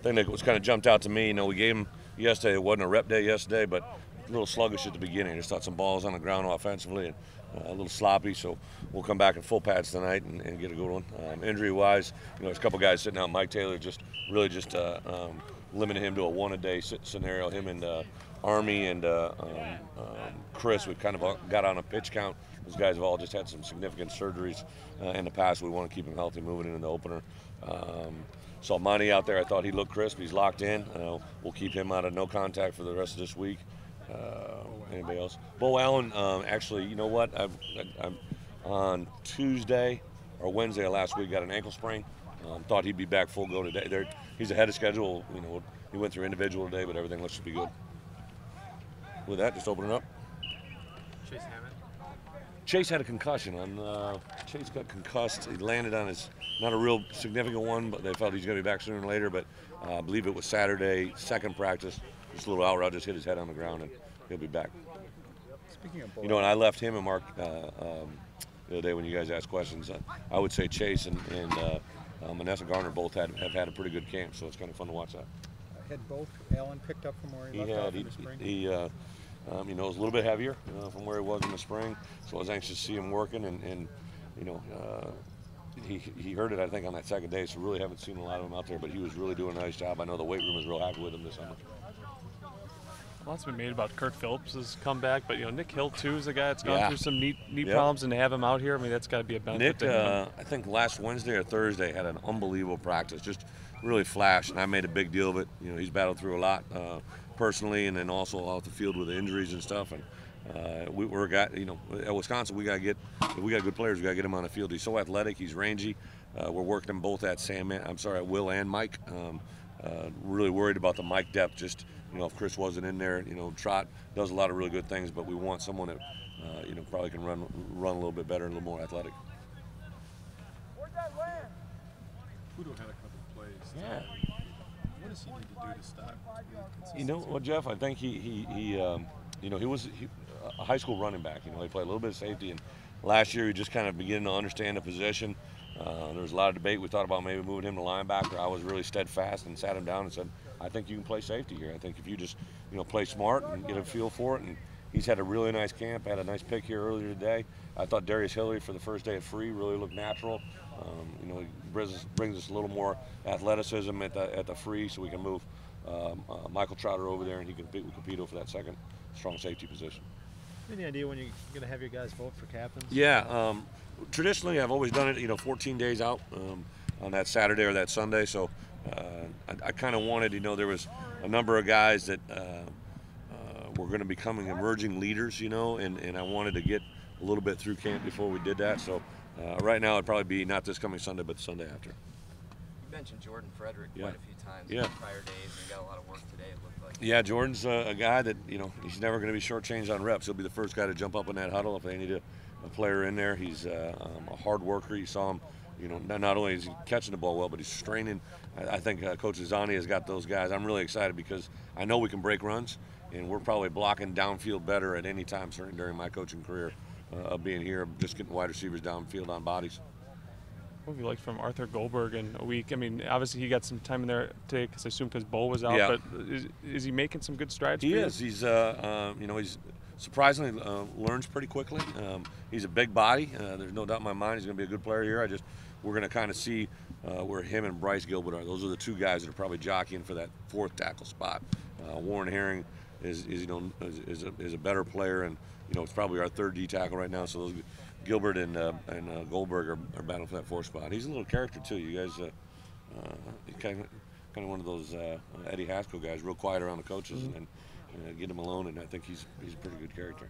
thing that was kind of jumped out to me, we gave him yesterday. It wasn't a rep day yesterday, but a little sluggish at the beginning. Just thought some balls on the ground offensively and a little sloppy. So we'll come back in full pads tonight and get a good one. Injury-wise, there's a couple guys sitting out. Mike Taylor just limited him to a one-a-day scenario. Him and Army and Chris, we've kind of got on a pitch count. Those guys have all just had some significant surgeries in the past. We want to keep him healthy moving into the opener. Saw Monty out there. I thought he looked crisp. He's locked in. We'll keep him out of no contact for the rest of this week. Anybody else? Bo Allen, actually, you know what? I'm on Tuesday or Wednesday of last week got an ankle sprain. Thought he'd be back full go today. He's ahead of schedule. He went through individual today, but everything looks to be good. With that, just open it up. Chase Hammond. Chase had a concussion. Chase got concussed. He landed on his, not a real significant one, but they felt he's going to be back sooner than later. But I believe it was Saturday, second practice. Just a little out route, just hit his head on the ground, and he'll be back. Speaking of and I left him and Mark the other day when you guys asked questions. I would say Chase and Manessa Garner both have had a pretty good camp, so it's kind of fun to watch that. Had both Allen picked up from where he left off in the spring? He was a little bit heavier from where he was in the spring, so I was anxious to see him working, and he hurt it, I think, on that second day, so really haven't seen a lot of him out there, but he was really doing a nice job. I know the weight room is real happy with him this summer. Lots been made about Kurt Phillips' comeback, but Nick Hill too is a guy that's gone through some knee problems, and to have him out here, I mean, that's got to be a benefit to him. I think last Wednesday or Thursday had an unbelievable practice, just really flashed, and I made a big deal of it. He's battled through a lot personally, and then also off the field with the injuries and stuff. And we're a guy, at Wisconsin, if we got good players, we got to get him on the field. He's so athletic, he's rangy. We're working them both at Will and Mike. Really worried about the Mike depth. Just if Chris wasn't in there, Trot does a lot of really good things, but we want someone that probably can run a little bit better and a little more athletic. Pudo had a couple plays. Yeah. What does he need to do to stop? Well, Jeff, I think he was a high school running back. He played a little bit of safety, and last year he just kind of beginning to understand the position. There was a lot of debate. We thought about maybe moving him to linebacker. I was really steadfast and sat him down and said, I think you can play safety here. I think if you just play smart and get a feel for it. And he's had a really nice camp. Had a nice pick here earlier today. I thought Darius Hillary for the first day at free really looked natural. He brings us a little more athleticism at the free, so we can move Michael Trotter over there, and he can compete with Capito for that second strong safety position. Any idea when you're going to have your guys vote for captains? Yeah, traditionally I've always done it, 14 days out on that Saturday or that Sunday. So I kind of wanted, there was a number of guys that were going to be becoming emerging leaders, and I wanted to get a little bit through camp before we did that. So right now it'd probably be not this coming Sunday, but the Sunday after. You mentioned Jordan Frederick quite a few times in prior days, and he got a lot of work today, it looked like. Yeah, Jordan's a guy that, he's never going to be shortchanged on reps. He'll be the first guy to jump up in that huddle if they need a player in there. He's a hard worker. You saw him, not only is he catching the ball well, but he's straining. I think Coach Zani has got those guys. I'm really excited because I know we can break runs, and we're probably blocking downfield better at any time, certainly during my coaching career of being here, just getting wide receivers downfield on bodies. What would you like from Arthur Goldberg in a week? I mean, obviously he got some time in there today, because I assume because Bo was out. Yeah. But is he making some good strides? He is. He's he's surprisingly learns pretty quickly. He's a big body. There's no doubt in my mind he's going to be a good player here. We're going to kind of see where him and Bryce Gilbert are. Those are the two guys that are probably jockeying for that fourth tackle spot. Warren Herring is a better player, and it's probably our third D tackle right now. So those Gilbert and Goldberg are battling for that fourth spot. He's a little character too. You guys, kind of one of those Eddie Haskell guys, real quiet around the coaches, and get him alone. And I think he's a pretty good character.